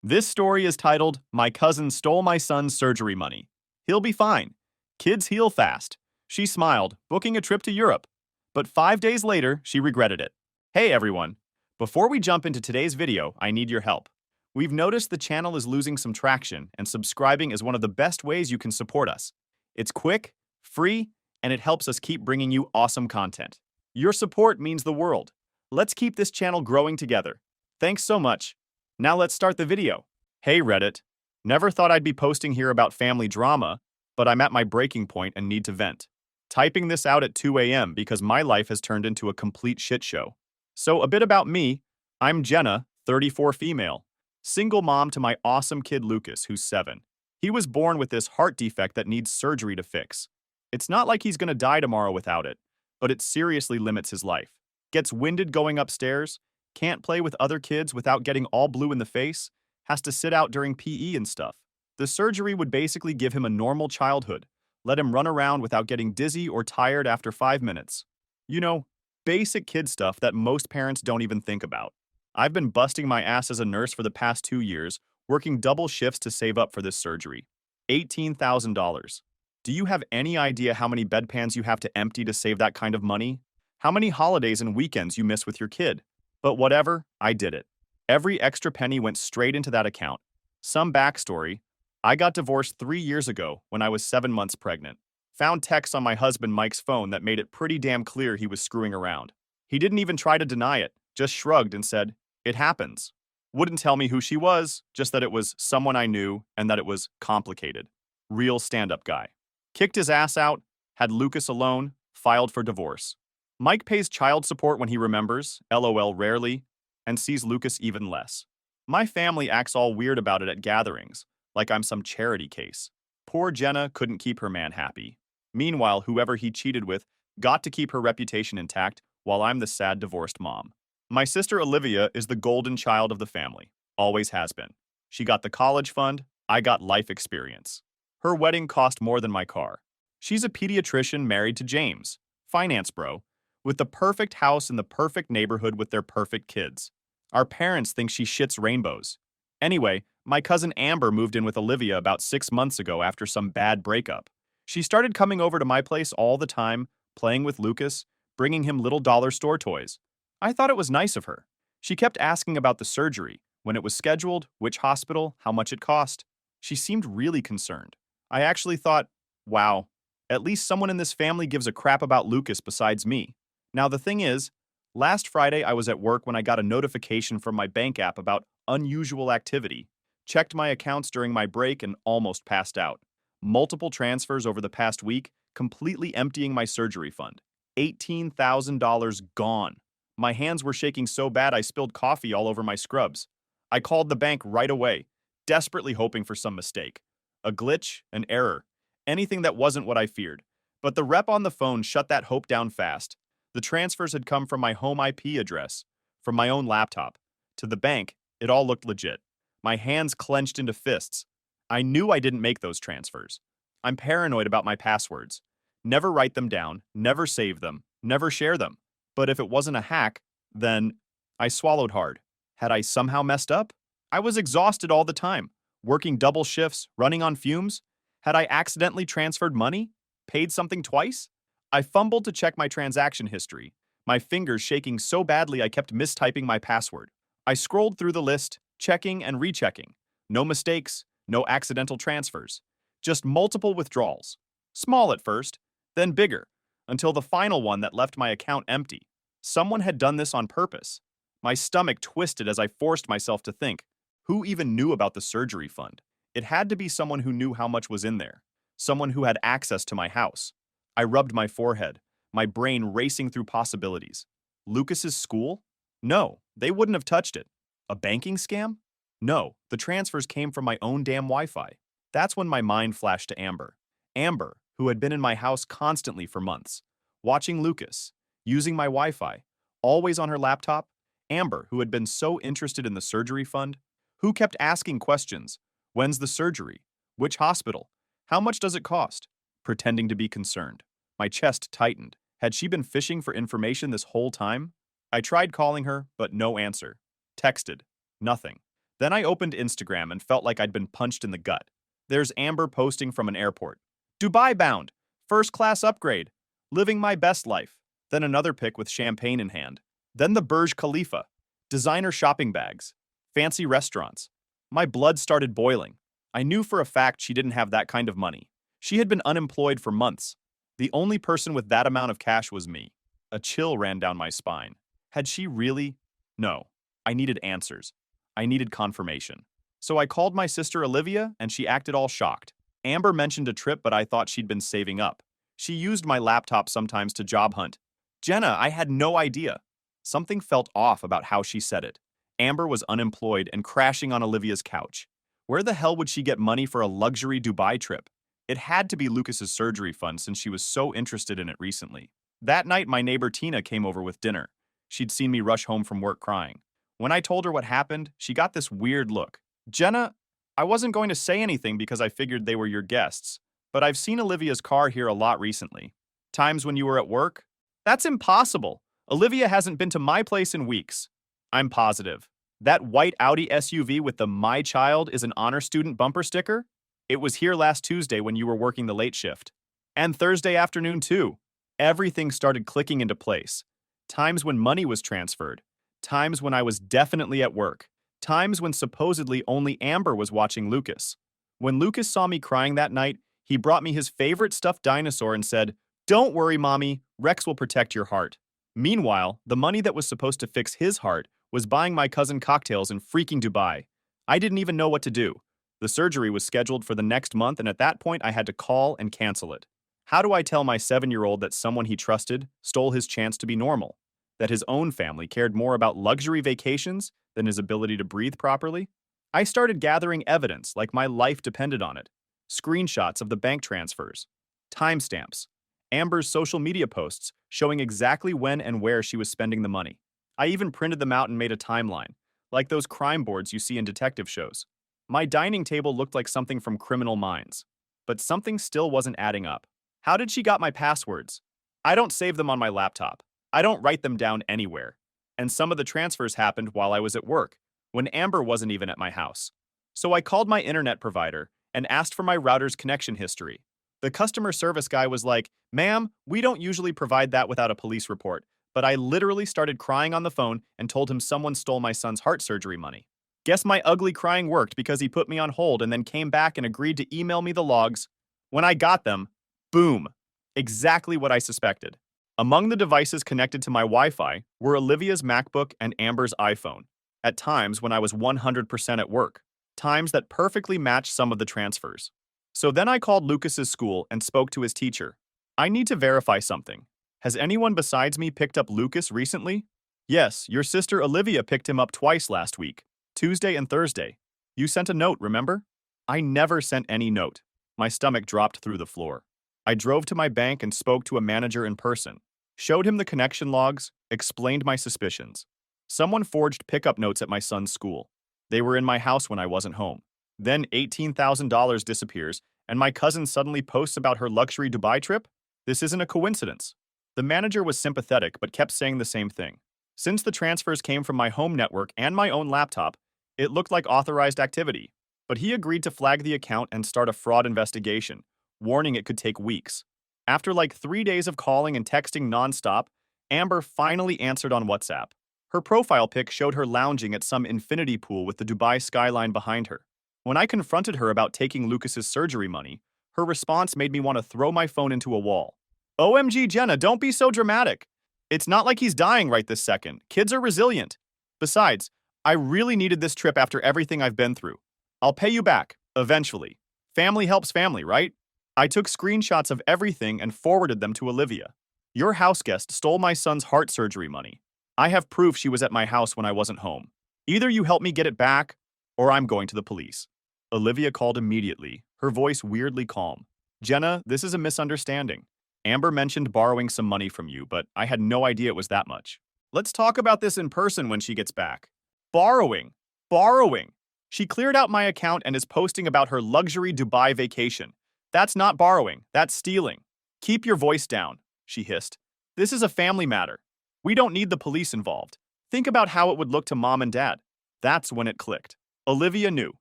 This story is titled, My Cousin Stole My Son's Surgery Money. He'll be fine. Kids heal fast. She smiled, booking a trip to Europe. But 5 days later, she regretted it. Hey everyone. Before we jump into today's video, I need your help. We've noticed the channel is losing some traction, and subscribing is one of the best ways you can support us. It's quick, free, and it helps us keep bringing you awesome content. Your support means the world. Let's keep this channel growing together. Thanks so much. Now let's start the video. Hey Reddit. Never thought I'd be posting here about family drama, but I'm at my breaking point and need to vent. Typing this out at 2 a.m. because my life has turned into a complete shit show. So a bit about me. I'm Jenna, 34 female. Single mom to my awesome kid Lucas, who's 7. He was born with this heart defect that needs surgery to fix. It's not like he's gonna die tomorrow without it, but it seriously limits his life. Gets winded going upstairs, can't play with other kids without getting all blue in the face, has to sit out during PE and stuff. The surgery would basically give him a normal childhood, let him run around without getting dizzy or tired after 5 minutes. You know, basic kid stuff that most parents don't even think about. I've been busting my ass as a nurse for the past 2 years, working double shifts to save up for this surgery. $18,000. Do you have any idea how many bedpans you have to empty to save that kind of money? How many holidays and weekends you miss with your kid? But whatever, I did it. Every extra penny went straight into that account. Some backstory. I got divorced 3 years ago when I was 7 months pregnant. Found texts on my husband Mike's phone that made it pretty damn clear he was screwing around. He didn't even try to deny it, just shrugged and said, "It happens." Wouldn't tell me who she was, just that it was someone I knew and that it was complicated. Real stand-up guy. Kicked his ass out, had Lucas alone, filed for divorce. Mike pays child support when he remembers, LOL rarely, and sees Lucas even less. My family acts all weird about it at gatherings, like I'm some charity case. Poor Jenna couldn't keep her man happy. Meanwhile, whoever he cheated with got to keep her reputation intact while I'm the sad divorced mom. My sister Olivia is the golden child of the family, always has been. She got the college fund, I got life experience. Her wedding cost more than my car. She's a pediatrician married to James, finance bro, with the perfect house in the perfect neighborhood with their perfect kids. Our parents think she shits rainbows. Anyway, my cousin Amber moved in with Olivia about 6 months ago after some bad breakup. She started coming over to my place all the time, playing with Lucas, bringing him little dollar store toys. I thought it was nice of her. She kept asking about the surgery, when it was scheduled, which hospital, how much it cost. She seemed really concerned. I actually thought, wow, at least someone in this family gives a crap about Lucas besides me. Now the thing is, last Friday I was at work when I got a notification from my bank app about unusual activity. Checked my accounts during my break and almost passed out. Multiple transfers over the past week, completely emptying my surgery fund. $18,000 gone. My hands were shaking so bad I spilled coffee all over my scrubs. I called the bank right away, desperately hoping for some mistake. A glitch, an error, anything that wasn't what I feared. But the rep on the phone shut that hope down fast. The transfers had come from my home IP address, from my own laptop. To the bank, it all looked legit. My hands clenched into fists. I knew I didn't make those transfers. I'm paranoid about my passwords. Never write them down, never save them, never share them. But if it wasn't a hack, then I swallowed hard. Had I somehow messed up? I was exhausted all the time, working double shifts, running on fumes. Had I accidentally transferred money? Paid something twice? I fumbled to check my transaction history, my fingers shaking so badly I kept mistyping my password. I scrolled through the list, checking and rechecking. No mistakes, no accidental transfers. Just multiple withdrawals. Small at first, then bigger, until the final one that left my account empty. Someone had done this on purpose. My stomach twisted as I forced myself to think. Who even knew about the surgery fund? It had to be someone who knew how much was in there. Someone who had access to my house. I rubbed my forehead, my brain racing through possibilities. Lucas's school? No, they wouldn't have touched it. A banking scam? No, the transfers came from my own damn Wi-Fi. That's when my mind flashed to Amber. Amber, who had been in my house constantly for months, watching Lucas, using my Wi-Fi, always on her laptop. Amber, who had been so interested in the surgery fund, who kept asking questions. When's the surgery? Which hospital? How much does it cost? Pretending to be concerned. My chest tightened. Had she been fishing for information this whole time? I tried calling her, but no answer. Texted. Nothing. Then I opened Instagram and felt like I'd been punched in the gut. There's Amber posting from an airport. Dubai bound. First class upgrade. Living my best life. Then another pic with champagne in hand. Then the Burj Khalifa. Designer shopping bags. Fancy restaurants. My blood started boiling. I knew for a fact she didn't have that kind of money. She had been unemployed for months. The only person with that amount of cash was me. A chill ran down my spine. Had she really? No. I needed answers. I needed confirmation. So I called my sister Olivia, and she acted all shocked. Amber mentioned a trip, but I thought she'd been saving up. She used my laptop sometimes to job hunt. Jenna, I had no idea. Something felt off about how she said it. Amber was unemployed and crashing on Olivia's couch. Where the hell would she get money for a luxury Dubai trip? It had to be Lucas's surgery fund since she was so interested in it recently. That night, my neighbor Tina came over with dinner. She'd seen me rush home from work crying. When I told her what happened, she got this weird look. Jenna, I wasn't going to say anything because I figured they were your guests, but I've seen Olivia's car here a lot recently. Times when you were at work? That's impossible. Olivia hasn't been to my place in weeks. I'm positive. That white Audi SUV with the "My Child is an honor student" bumper sticker? It was here last Tuesday when you were working the late shift. And Thursday afternoon, too. Everything started clicking into place. Times when money was transferred. Times when I was definitely at work. Times when supposedly only Amber was watching Lucas. When Lucas saw me crying that night, he brought me his favorite stuffed dinosaur and said, "Don't worry, Mommy, Rex will protect your heart." Meanwhile, the money that was supposed to fix his heart was buying my cousin cocktails in freaking Dubai. I didn't even know what to do. The surgery was scheduled for the next month, and at that point I had to call and cancel it. How do I tell my 7-year-old that someone he trusted stole his chance to be normal? That his own family cared more about luxury vacations than his ability to breathe properly? I started gathering evidence like my life depended on it. Screenshots of the bank transfers. Timestamps. Amber's social media posts showing exactly when and where she was spending the money. I even printed them out and made a timeline, like those crime boards you see in detective shows. My dining table looked like something from Criminal Minds. But something still wasn't adding up. How did she got my passwords? I don't save them on my laptop. I don't write them down anywhere. And some of the transfers happened while I was at work, when Amber wasn't even at my house. So I called my internet provider and asked for my router's connection history. The customer service guy was like, "Ma'am, we don't usually provide that without a police report," but I literally started crying on the phone and told him someone stole my son's heart surgery money. Guess my ugly crying worked because he put me on hold and then came back and agreed to email me the logs. When I got them, boom, exactly what I suspected. Among the devices connected to my Wi-Fi were Olivia's MacBook and Amber's iPhone, at times when I was 100% at work, times that perfectly matched some of the transfers. So then I called Lucas's school and spoke to his teacher. "I need to verify something. Has anyone besides me picked up Lucas recently?" "Yes, your sister Olivia picked him up twice last week, Tuesday and Thursday. You sent a note, remember?" I never sent any note. My stomach dropped through the floor. I drove to my bank and spoke to a manager in person, showed him the connection logs, explained my suspicions. Someone forged pickup notes at my son's school. They were in my house when I wasn't home. Then $18,000 disappears, and my cousin suddenly posts about her luxury Dubai trip? This isn't a coincidence. The manager was sympathetic but kept saying the same thing. Since the transfers came from my home network and my own laptop, it looked like authorized activity. But he agreed to flag the account and start a fraud investigation, warning it could take weeks. After like 3 days of calling and texting nonstop, Amber finally answered on WhatsApp. Her profile pic showed her lounging at some infinity pool with the Dubai skyline behind her. When I confronted her about taking Lucas's surgery money, her response made me want to throw my phone into a wall. "OMG, Jenna, don't be so dramatic. It's not like he's dying right this second. Kids are resilient. Besides, I really needed this trip after everything I've been through. I'll pay you back, eventually. Family helps family, right?" I took screenshots of everything and forwarded them to Olivia. "Your house guest stole my son's heart surgery money. I have proof she was at my house when I wasn't home. Either you help me get it back, or I'm going to the police." Olivia called immediately, her voice weirdly calm. "Jenna, this is a misunderstanding. Amber mentioned borrowing some money from you, but I had no idea it was that much. Let's talk about this in person when she gets back." Borrowing. Borrowing. She cleared out my account and is posting about her luxury Dubai vacation. That's not borrowing, that's stealing. "Keep your voice down," she hissed. "This is a family matter. We don't need the police involved. Think about how it would look to Mom and Dad." That's when it clicked. Olivia knew.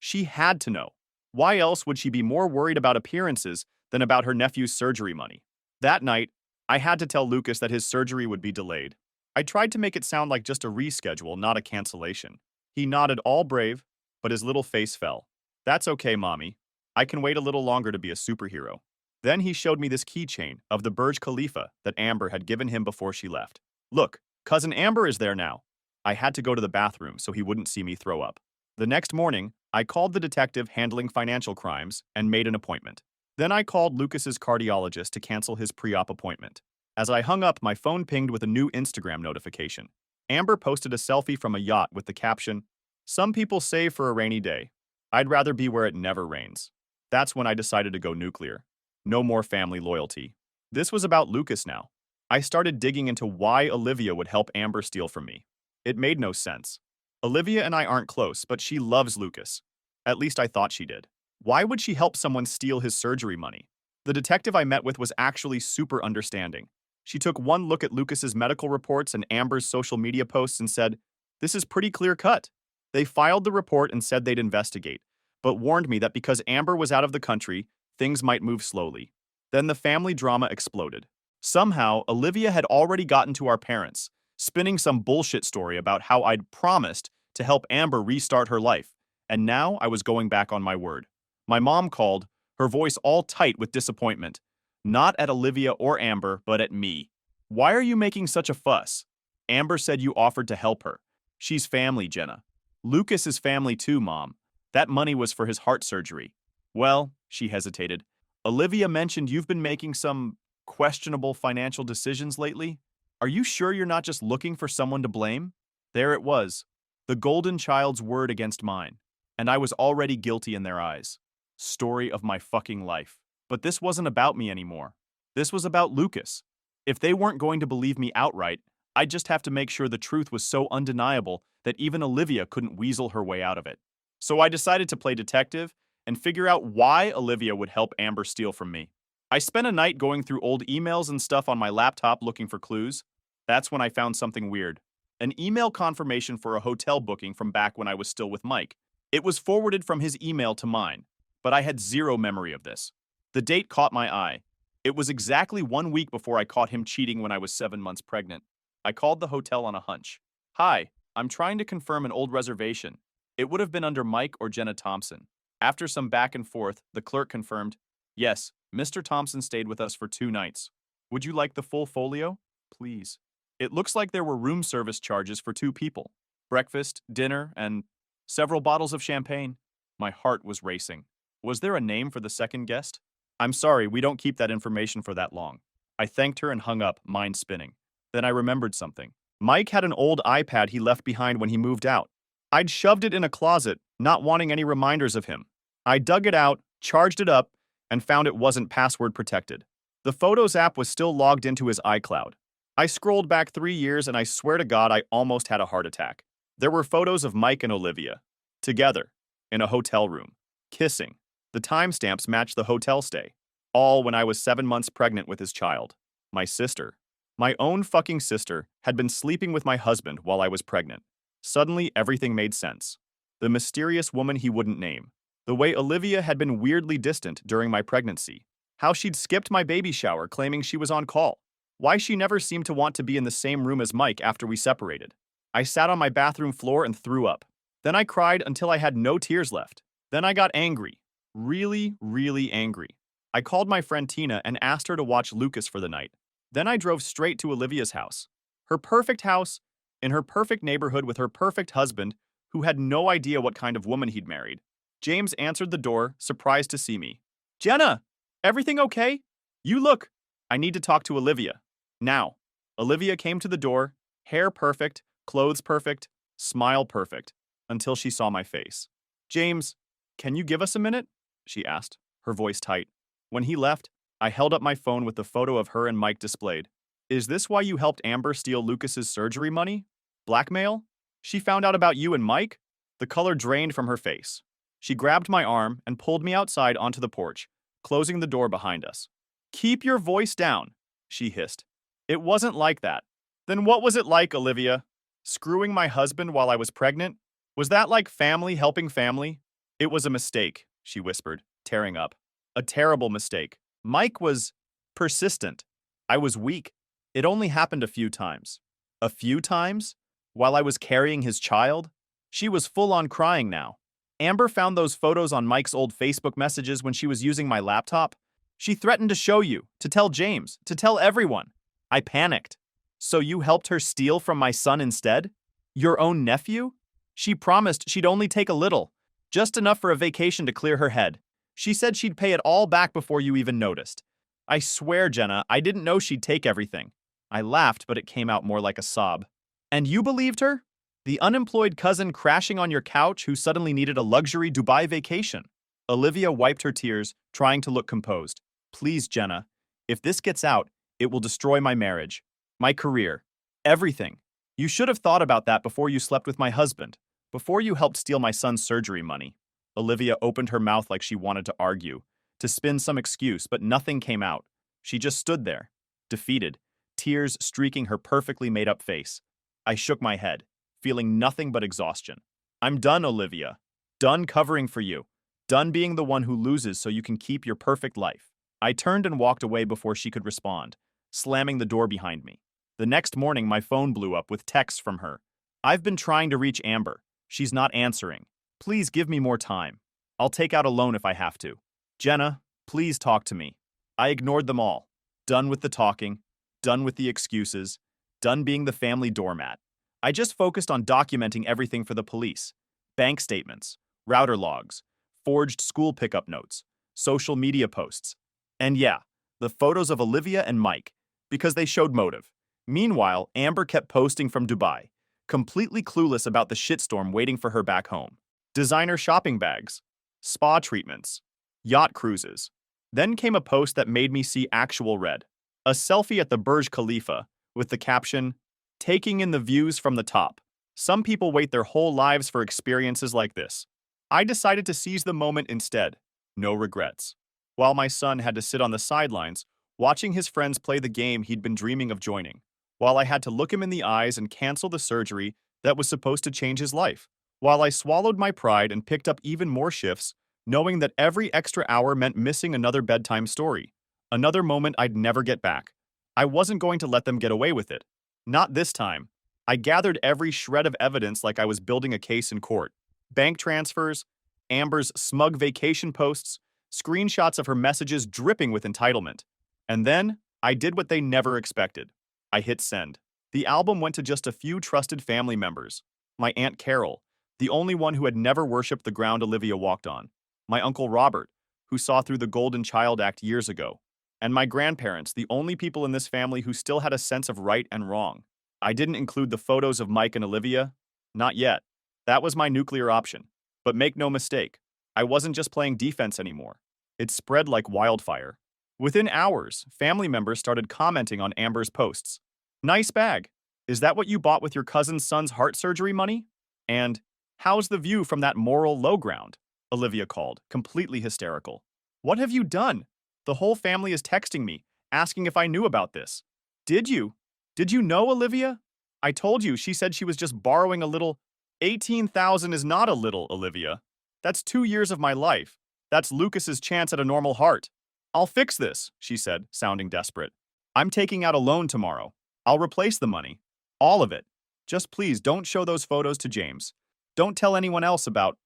She had to know. Why else would she be more worried about appearances than about her nephew's surgery money? That night, I had to tell Lucas that his surgery would be delayed. I tried to make it sound like just a reschedule, not a cancellation. He nodded all brave, but his little face fell. That's okay, Mommy. I can wait a little longer to be a superhero. Then he showed me this keychain of the Burj Khalifa that Amber had given him before she left. Look, cousin Amber is there now. I had to go to the bathroom so he wouldn't see me throw up. The next morning, I called the detective handling financial crimes and made an appointment. Then I called Lucas's cardiologist to cancel his pre-op appointment. As I hung up, my phone pinged with a new Instagram notification. Amber posted a selfie from a yacht with the caption, "Some people save for a rainy day. I'd rather be where it never rains." That's when I decided to go nuclear. No more family loyalty. This was about Lucas now. I started digging into why Olivia would help Amber steal from me. It made no sense. Olivia and I aren't close, but she loves Lucas. At least I thought she did. Why would she help someone steal his surgery money? The detective I met with was actually super understanding. She took one look at Lucas's medical reports and Amber's social media posts and said, "This is pretty clear cut." They filed the report and said they'd investigate, but warned me that because Amber was out of the country, things might move slowly. Then the family drama exploded. Somehow, Olivia had already gotten to our parents, spinning some bullshit story about how I'd promised to help Amber restart her life, and now I was going back on my word. My mom called, her voice all tight with disappointment. Not at Olivia or Amber, but at me. "Why are you making such a fuss? Amber said you offered to help her. She's family, Jenna. Lucas is family too, Mom. That money was for his heart surgery." "Well," she hesitated, "Olivia mentioned you've been making some questionable financial decisions lately. Are you sure you're not just looking for someone to blame?" There it was, the golden child's word against mine, and I was already guilty in their eyes. Story of my fucking life. But this wasn't about me anymore. This was about Lucas. If they weren't going to believe me outright, I'd just have to make sure the truth was so undeniable that even Olivia couldn't weasel her way out of it. So I decided to play detective and figure out why Olivia would help Amber steal from me. I spent a night going through old emails and stuff on my laptop looking for clues. That's when I found something weird. An email confirmation for a hotel booking from back when I was still with Mike. It was forwarded from his email to mine, but I had zero memory of this. The date caught my eye. It was exactly 1 week before I caught him cheating when I was 7 months pregnant. I called the hotel on a hunch. "Hi, I'm trying to confirm an old reservation." It would have been under Mike or Jenna Thompson. After some back and forth, the clerk confirmed, "Yes, Mr. Thompson stayed with us for 2 nights. Would you like the full folio? Please." It looks like there were room service charges for 2 people. Breakfast, dinner, and several bottles of champagne. My heart was racing. Was there a name for the second guest? "I'm sorry, we don't keep that information for that long." I thanked her and hung up, mind spinning. Then I remembered something. Mike had an old iPad he left behind when he moved out. I'd shoved it in a closet, not wanting any reminders of him. I dug it out, charged it up, and found it wasn't password protected. The Photos app was still logged into his iCloud. I scrolled back 3 years and I swear to God I almost had a heart attack. There were photos of Mike and Olivia, together, in a hotel room, kissing. The timestamps matched the hotel stay. All when I was 7 months pregnant with his child. My sister, my own fucking sister, had been sleeping with my husband while I was pregnant. Suddenly, everything made sense. The mysterious woman he wouldn't name. The way Olivia had been weirdly distant during my pregnancy. How she'd skipped my baby shower claiming she was on call. Why she never seemed to want to be in the same room as Mike after we separated. I sat on my bathroom floor and threw up. Then I cried until I had no tears left. Then I got angry. Really, really angry. I called my friend Tina and asked her to watch Lucas for the night. Then I drove straight to Olivia's house. Her perfect house, in her perfect neighborhood with her perfect husband, who had no idea what kind of woman he'd married. James answered the door, surprised to see me. "Jenna, everything okay? You look. I need to talk to Olivia. Now." Olivia came to the door, hair perfect, clothes perfect, smile perfect, until she saw my face. "James, can you give us a minute?" she asked, her voice tight. When he left, I held up my phone with the photo of her and Mike displayed. "Is this why you helped Amber steal Lucas's surgery money? Blackmail? She found out about you and Mike?" The color drained from her face. She grabbed my arm and pulled me outside onto the porch, closing the door behind us. "Keep your voice down," she hissed. "It wasn't like that." "Then what was it like, Olivia? Screwing my husband while I was pregnant? Was that like family helping family? It was a mistake, she whispered, tearing up. A terrible mistake. Mike was persistent. I was weak. It only happened a few times. A few times? While I was carrying his child? She was full on crying now. Amber found those photos on Mike's old Facebook messages when she was using my laptop. She threatened to show you, to tell James, to tell everyone. I panicked. So you helped her steal from my son instead? Your own nephew? She promised she'd only take a little, just enough for a vacation to clear her head. She said she'd pay it all back before you even noticed. I swear, Jenna, I didn't know she'd take everything. I laughed, but it came out more like a sob. And you believed her? The unemployed cousin crashing on your couch who suddenly needed a luxury Dubai vacation. Olivia wiped her tears, trying to look composed. Please, Jenna, if this gets out, it will destroy my marriage, my career, everything. You should have thought about that before you slept with my husband, before you helped steal my son's surgery money. Olivia opened her mouth like she wanted to argue, to spin some excuse, but nothing came out. She just stood there, defeated, tears streaking her perfectly made-up face. I shook my head, feeling nothing but exhaustion. I'm done, Olivia. Done covering for you. Done being the one who loses so you can keep your perfect life. I turned and walked away before she could respond, slamming the door behind me. The next morning, my phone blew up with texts from her. I've been trying to reach Amber. She's not answering. Please give me more time. I'll take out a loan if I have to. Jenna, please talk to me. I ignored them all. Done with the talking. Done with the excuses. Done being the family doormat. I just focused on documenting everything for the police. Bank statements, router logs, forged school pickup notes, social media posts. And yeah, the photos of Olivia and Mike, because they showed motive. Meanwhile, Amber kept posting from Dubai, completely clueless about the shitstorm waiting for her back home. Designer shopping bags, spa treatments, yacht cruises. Then came a post that made me see actual red. A selfie at the Burj Khalifa with the caption, "Taking in the views from the top." Some people wait their whole lives for experiences like this. I decided to seize the moment instead. No regrets. While my son had to sit on the sidelines, watching his friends play the game he'd been dreaming of joining. While I had to look him in the eyes and cancel the surgery that was supposed to change his life. While I swallowed my pride and picked up even more shifts, knowing that every extra hour meant missing another bedtime story. Another moment I'd never get back. I wasn't going to let them get away with it. Not this time. I gathered every shred of evidence like I was building a case in court. Bank transfers, Amber's smug vacation posts, screenshots of her messages dripping with entitlement. And then, I did what they never expected. I hit send. The album went to just a few trusted family members. My Aunt Carol, the only one who had never worshipped the ground Olivia walked on. My Uncle Robert, who saw through the Golden Child Act years ago. And my grandparents, the only people in this family who still had a sense of right and wrong. I didn't include the photos of Mike and Olivia. Not yet. That was my nuclear option. But make no mistake, I wasn't just playing defense anymore. It spread like wildfire. Within hours, family members started commenting on Amber's posts. Nice bag. Is that what you bought with your cousin's son's heart surgery money? And, how's the view from that moral low ground? Olivia called, completely hysterical. What have you done? The whole family is texting me, asking if I knew about this. Did you? Did you know, Olivia? I told you, she said she was just borrowing a little. 18,000 is not a little, Olivia. That's 2 years of my life. That's Lucas's chance at a normal heart. I'll fix this, she said, sounding desperate. I'm taking out a loan tomorrow. I'll replace the money. All of it. Just please don't show those photos to James. Don't tell anyone else about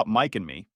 Mike and me.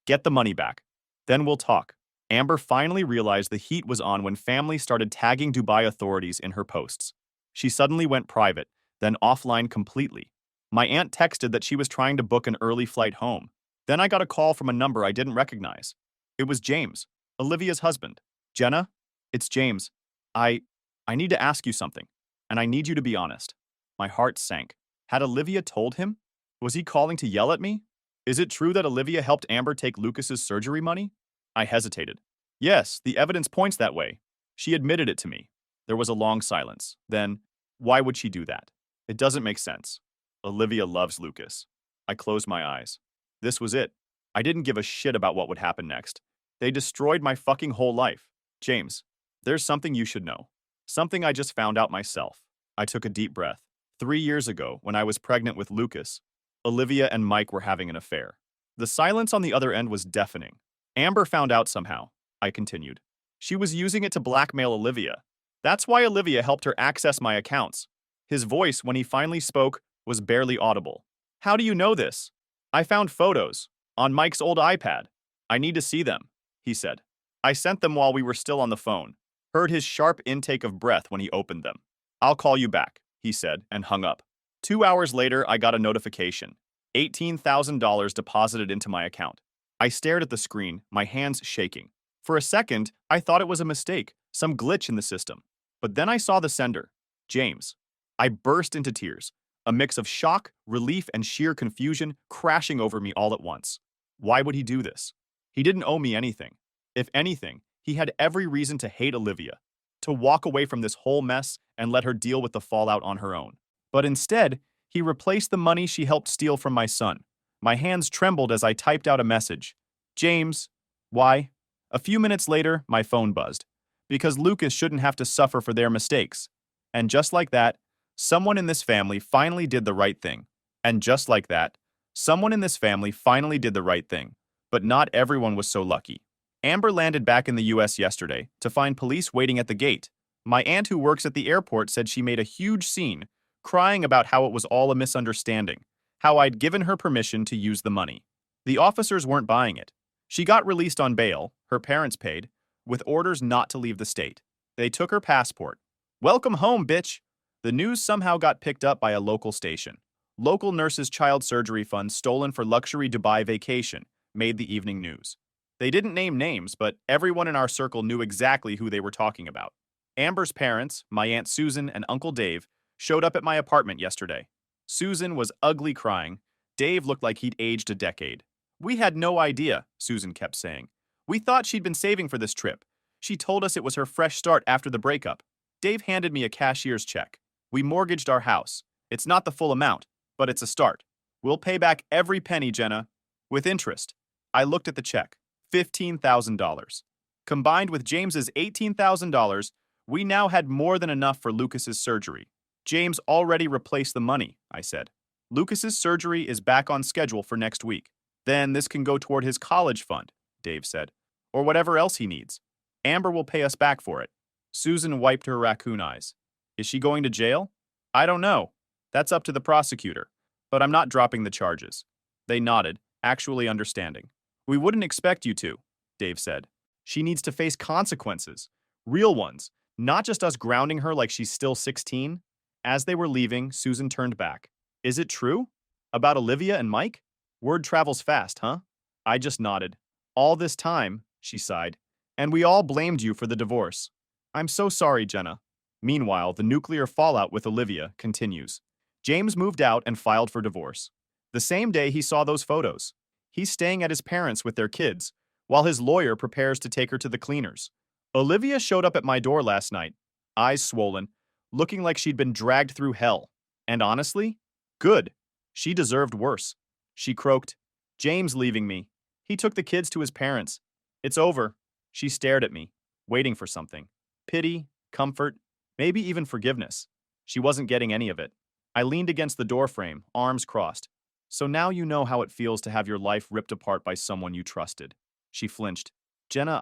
Get the money back. Then we'll talk. Amber finally realized the heat was on when family started tagging Dubai authorities in her posts. She suddenly went private, then offline completely. My aunt texted that she was trying to book an early flight home. Then I got a call from a number I didn't recognize. It was James, Olivia's husband. Jenna, it's James. I need to ask you something, and I need you to be honest. My heart sank. Had Olivia told him? Was he calling to yell at me? Is it true that Olivia helped Amber take Lucas's surgery money? I hesitated. Yes, the evidence points that way. She admitted it to me. There was a long silence. Then, why would she do that? It doesn't make sense. Olivia loves Lucas. I closed my eyes. This was it. I didn't give a shit about what would happen next. They destroyed my fucking whole life. James, there's something you should know. Something I just found out myself. I took a deep breath. 3 years ago, when I was pregnant with Lucas, Olivia and Mike were having an affair. The silence on the other end was deafening. Amber found out somehow, I continued. She was using it to blackmail Olivia. That's why Olivia helped her access my accounts. His voice, when he finally spoke, was barely audible. How do you know this? I found photos on Mike's old iPad. I need to see them, he said. I sent them while we were still on the phone. Heard his sharp intake of breath when he opened them. I'll call you back, he said, and hung up. 2 hours later, I got a notification. $18,000 deposited into my account. I stared at the screen, my hands shaking. For a second, I thought it was a mistake, some glitch in the system. But then I saw the sender, James. I burst into tears, a mix of shock, relief, and sheer confusion crashing over me all at once. Why would he do this? He didn't owe me anything. If anything, he had every reason to hate Olivia, to walk away from this whole mess and let her deal with the fallout on her own. But instead, he replaced the money she helped steal from my son. My hands trembled as I typed out a message. James, why? A few minutes later, my phone buzzed. Because Lucas shouldn't have to suffer for their mistakes. And just like that, someone in this family finally did the right thing. And just like that, someone in this family finally did the right thing. But not everyone was so lucky. Amber landed back in the US yesterday to find police waiting at the gate. My aunt who works at the airport said she made a huge scene, crying about how it was all a misunderstanding, how I'd given her permission to use the money. The officers weren't buying it. She got released on bail, her parents paid, with orders not to leave the state. They took her passport. Welcome home, bitch! The news somehow got picked up by a local station. Local nurses' child surgery fund stolen for luxury Dubai vacation made the evening news. They didn't name names, but everyone in our circle knew exactly who they were talking about. Amber's parents, my Aunt Susan and Uncle Dave, showed up at my apartment yesterday. Susan was ugly crying. Dave looked like he'd aged a decade. We had no idea, Susan kept saying. We thought she'd been saving for this trip. She told us it was her fresh start after the breakup. Dave handed me a cashier's check. We mortgaged our house. It's not the full amount, but it's a start. We'll pay back every penny, Jenna, with interest. I looked at the check. $15,000. Combined with James's $18,000, we now had more than enough for Lucas's surgery. James already replaced the money, I said. Lucas's surgery is back on schedule for next week. Then this can go toward his college fund, Dave said, or whatever else he needs. Amber will pay us back for it. Susan wiped her raccoon eyes. Is she going to jail? I don't know. That's up to the prosecutor. But I'm not dropping the charges. They nodded, actually understanding. We wouldn't expect you to, Dave said. She needs to face consequences. Real ones. Not just us grounding her like she's still 16. As they were leaving, Susan turned back. Is it true? About Olivia and Mike? Word travels fast, huh? I just nodded. All this time, she sighed. And we all blamed you for the divorce. I'm so sorry, Jenna. Meanwhile, the nuclear fallout with Olivia continues. James moved out and filed for divorce. The same day he saw those photos. He's staying at his parents' with their kids, while his lawyer prepares to take her to the cleaners. Olivia showed up at my door last night, eyes swollen, looking like she'd been dragged through hell. And honestly, good. She deserved worse. She croaked, James leaving me. He took the kids to his parents. It's over. She stared at me, waiting for something. Pity, comfort, maybe even forgiveness. She wasn't getting any of it. I leaned against the doorframe, arms crossed. So now you know how it feels to have your life ripped apart by someone you trusted. She flinched. Jenna,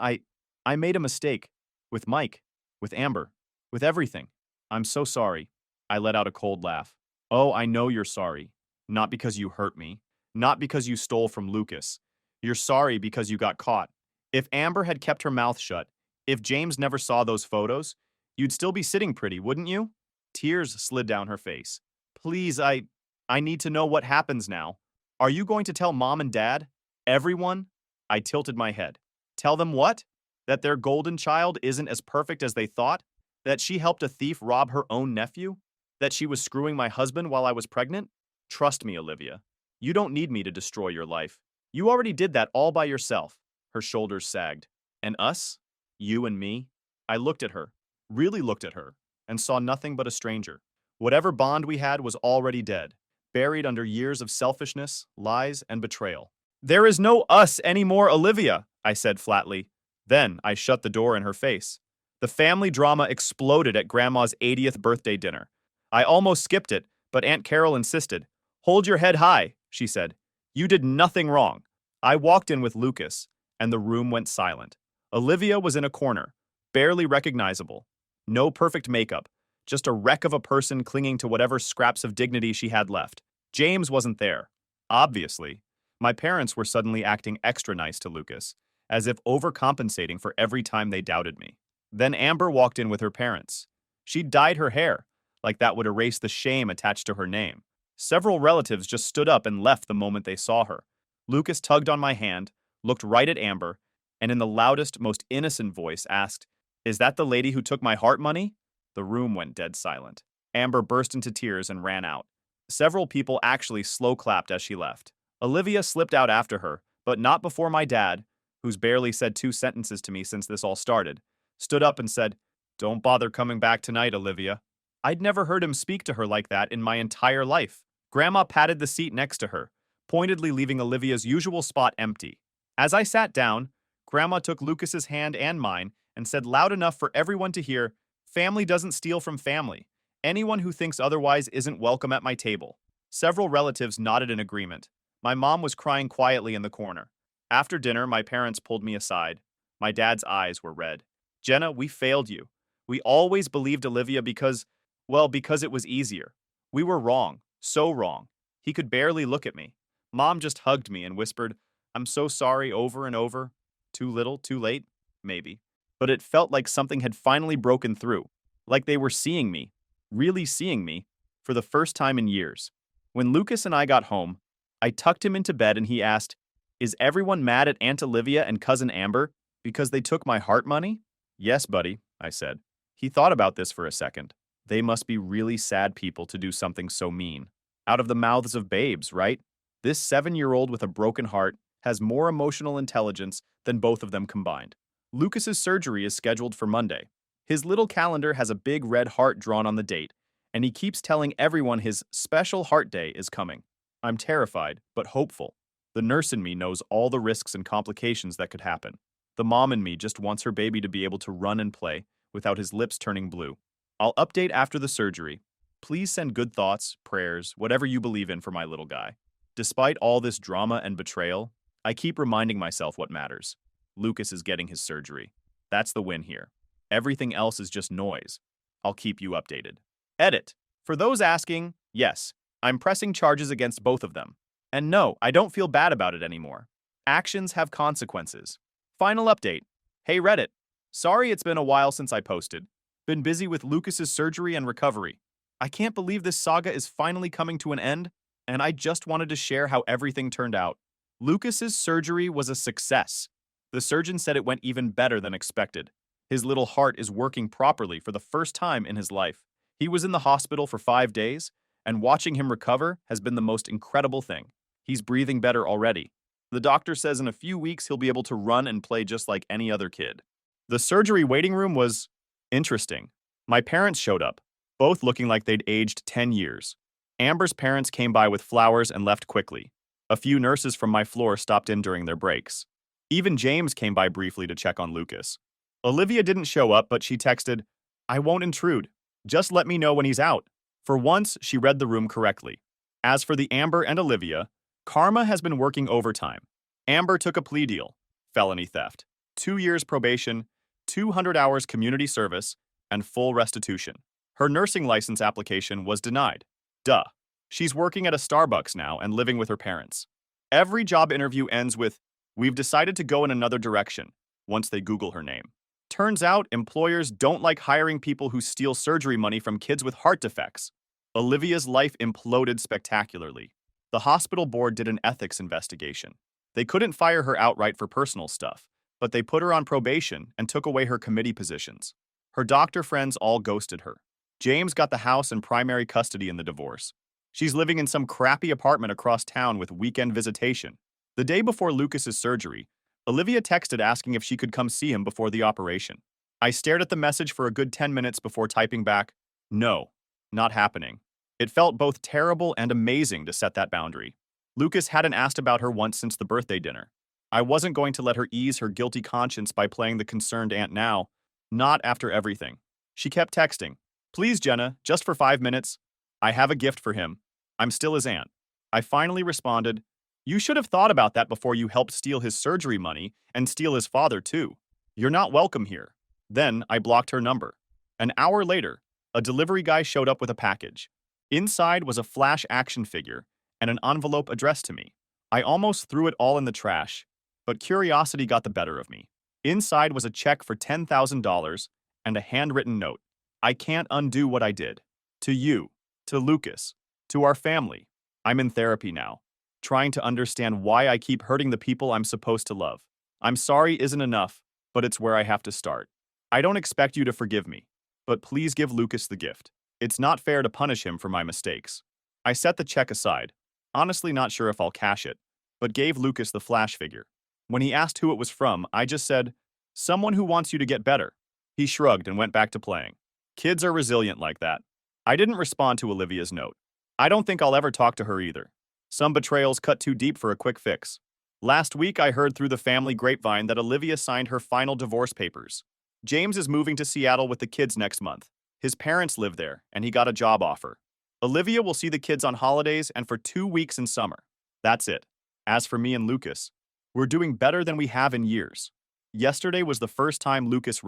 I made a mistake. With Mike. With Amber. With everything. I'm so sorry. I let out a cold laugh. Oh, I know you're sorry. Not because you hurt me. Not because you stole from Lucas. You're sorry because you got caught. If Amber had kept her mouth shut, if James never saw those photos, you'd still be sitting pretty, wouldn't you? Tears slid down her face. Please, I need to know what happens now. Are you going to tell Mom and Dad? Everyone? I tilted my head. Tell them what? That their golden child isn't as perfect as they thought? That she helped a thief rob her own nephew? That she was screwing my husband while I was pregnant? Trust me, Olivia. You don't need me to destroy your life. You already did that all by yourself. Her shoulders sagged. And us? You and me? I looked at her, really looked at her, and saw nothing but a stranger. Whatever bond we had was already dead, buried under years of selfishness, lies, and betrayal. There is no us anymore, Olivia, I said flatly. Then I shut the door in her face. The family drama exploded at Grandma's 80th birthday dinner. I almost skipped it, but Aunt Carol insisted. Hold your head high, she said. You did nothing wrong. I walked in with Lucas, and the room went silent. Olivia was in a corner, barely recognizable. No perfect makeup, just a wreck of a person clinging to whatever scraps of dignity she had left. James wasn't there. Obviously. My parents were suddenly acting extra nice to Lucas, as if overcompensating for every time they doubted me. Then Amber walked in with her parents. She'd dyed her hair, like that would erase the shame attached to her name. Several relatives just stood up and left the moment they saw her. Lucas tugged on my hand, looked right at Amber, and in the loudest, most innocent voice asked, "Is that the lady who took my heart money?" The room went dead silent. Amber burst into tears and ran out. Several people actually slow clapped as she left. Olivia slipped out after her, but not before my dad, who's barely said 2 sentences to me since this all started, stood up and said, "Don't bother coming back tonight, Olivia." I'd never heard him speak to her like that in my entire life. Grandma patted the seat next to her, pointedly leaving Olivia's usual spot empty. As I sat down, Grandma took Lucas's hand and mine and said loud enough for everyone to hear, "Family doesn't steal from family. Anyone who thinks otherwise isn't welcome at my table." Several relatives nodded in agreement. My mom was crying quietly in the corner. After dinner, my parents pulled me aside. My dad's eyes were red. "Jenna, we failed you. We always believed Olivia because it was easier. We were wrong, so wrong." He could barely look at me. Mom just hugged me and whispered, "I'm so sorry," over and over. Too little, too late? Maybe. But it felt like something had finally broken through. Like they were seeing me, really seeing me, for the first time in years. When Lucas and I got home, I tucked him into bed and he asked, "Is everyone mad at Aunt Olivia and Cousin Amber because they took my heart money?" "Yes, buddy," I said. He thought about this for a second. They must be really sad people to do something so mean. Out of the mouths of babes, right? This 7-year-old with a broken heart has more emotional intelligence than both of them combined. Lucas's surgery is scheduled for Monday. His little calendar has a big red heart drawn on the date, and he keeps telling everyone his special heart day is coming. I'm terrified, but hopeful. The nurse in me knows all the risks and complications that could happen. The mom in me just wants her baby to be able to run and play without his lips turning blue. I'll update after the surgery. Please send good thoughts, prayers, whatever you believe in for my little guy. Despite all this drama and betrayal, I keep reminding myself what matters. Lucas is getting his surgery. That's the win here. Everything else is just noise. I'll keep you updated. Edit. For those asking, yes, I'm pressing charges against both of them. And no, I don't feel bad about it anymore. Actions have consequences. Final update. Hey Reddit. Sorry it's been a while since I posted. Been busy with Lucas's surgery and recovery. I can't believe this saga is finally coming to an end, and I just wanted to share how everything turned out. Lucas's surgery was a success. The surgeon said it went even better than expected. His little heart is working properly for the first time in his life. He was in the hospital for 5 days, and watching him recover has been the most incredible thing. He's breathing better already. The doctor says in a few weeks he'll be able to run and play just like any other kid. The surgery waiting room was interesting. My parents showed up, both looking like they'd aged 10 years. Amber's parents came by with flowers and left quickly. A few nurses from my floor stopped in during their breaks. Even James came by briefly to check on Lucas. Olivia didn't show up, but she texted, "I won't intrude. Just let me know when he's out." For once, she read the room correctly. As for the Amber and Olivia, karma has been working overtime. Amber took a plea deal, felony theft, 2 years probation, 200 hours community service, and full restitution. Her nursing license application was denied. Duh. She's working at a Starbucks now and living with her parents. Every job interview ends with, "We've decided to go in another direction," once they Google her name. Turns out, employers don't like hiring people who steal surgery money from kids with heart defects. Olivia's life imploded spectacularly. The hospital board did an ethics investigation. They couldn't fire her outright for personal stuff, but they put her on probation and took away her committee positions. Her doctor friends all ghosted her. James got the house and primary custody in the divorce. She's living in some crappy apartment across town with weekend visitation. The day before Lucas's surgery, Olivia texted asking if she could come see him before the operation. I stared at the message for a good 10 minutes before typing back, "No, not happening." It felt both terrible and amazing to set that boundary. Lucas hadn't asked about her once since the birthday dinner. I wasn't going to let her ease her guilty conscience by playing the concerned aunt now, not after everything. She kept texting, "Please, Jenna, just for 5 minutes. I have a gift for him. I'm still his aunt." I finally responded, "You should have thought about that before you helped steal his surgery money and steal his father, too. You're not welcome here." Then I blocked her number. An hour later, a delivery guy showed up with a package. Inside was a Flash action figure and an envelope addressed to me. I almost threw it all in the trash, but curiosity got the better of me. Inside was a check for $10,000 and a handwritten note. "I can't undo what I did. To you, to Lucas, to our family. I'm in therapy now, trying to understand why I keep hurting the people I'm supposed to love. I'm sorry isn't enough, but it's where I have to start. I don't expect you to forgive me, but please give Lucas the gift. It's not fair to punish him for my mistakes." I set the check aside, honestly not sure if I'll cash it, but gave Lucas the Flash figure. When he asked who it was from, I just said, "Someone who wants you to get better." He shrugged and went back to playing. Kids are resilient like that. I didn't respond to Olivia's note. I don't think I'll ever talk to her either. Some betrayals cut too deep for a quick fix. Last week, I heard through the family grapevine that Olivia signed her final divorce papers. James is moving to Seattle with the kids next month. His parents live there, and he got a job offer. Olivia will see the kids on holidays and for 2 weeks in summer. That's it. As for me and Lucas, we're doing better than we have in years. Yesterday was the first time Lucas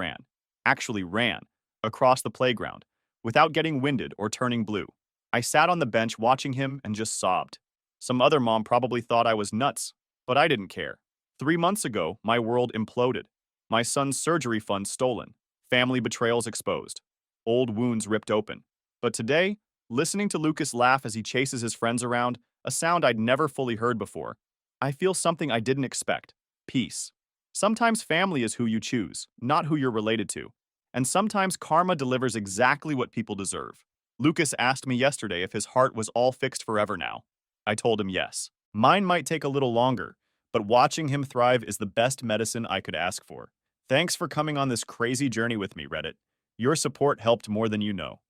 actually ran, across the playground, without getting winded or turning blue. I sat on the bench watching him and just sobbed. Some other mom probably thought I was nuts, but I didn't care. 3 months ago, my world imploded. My son's surgery fund stolen, family betrayals exposed, old wounds ripped open. But today, listening to Lucas laugh as he chases his friends around, a sound I'd never fully heard before, I feel something I didn't expect: peace. Sometimes family is who you choose, not who you're related to. And sometimes karma delivers exactly what people deserve. Lucas asked me yesterday if his heart was all fixed forever now. I told him yes. Mine might take a little longer, but watching him thrive is the best medicine I could ask for. Thanks for coming on this crazy journey with me, Reddit. Your support helped more than you know.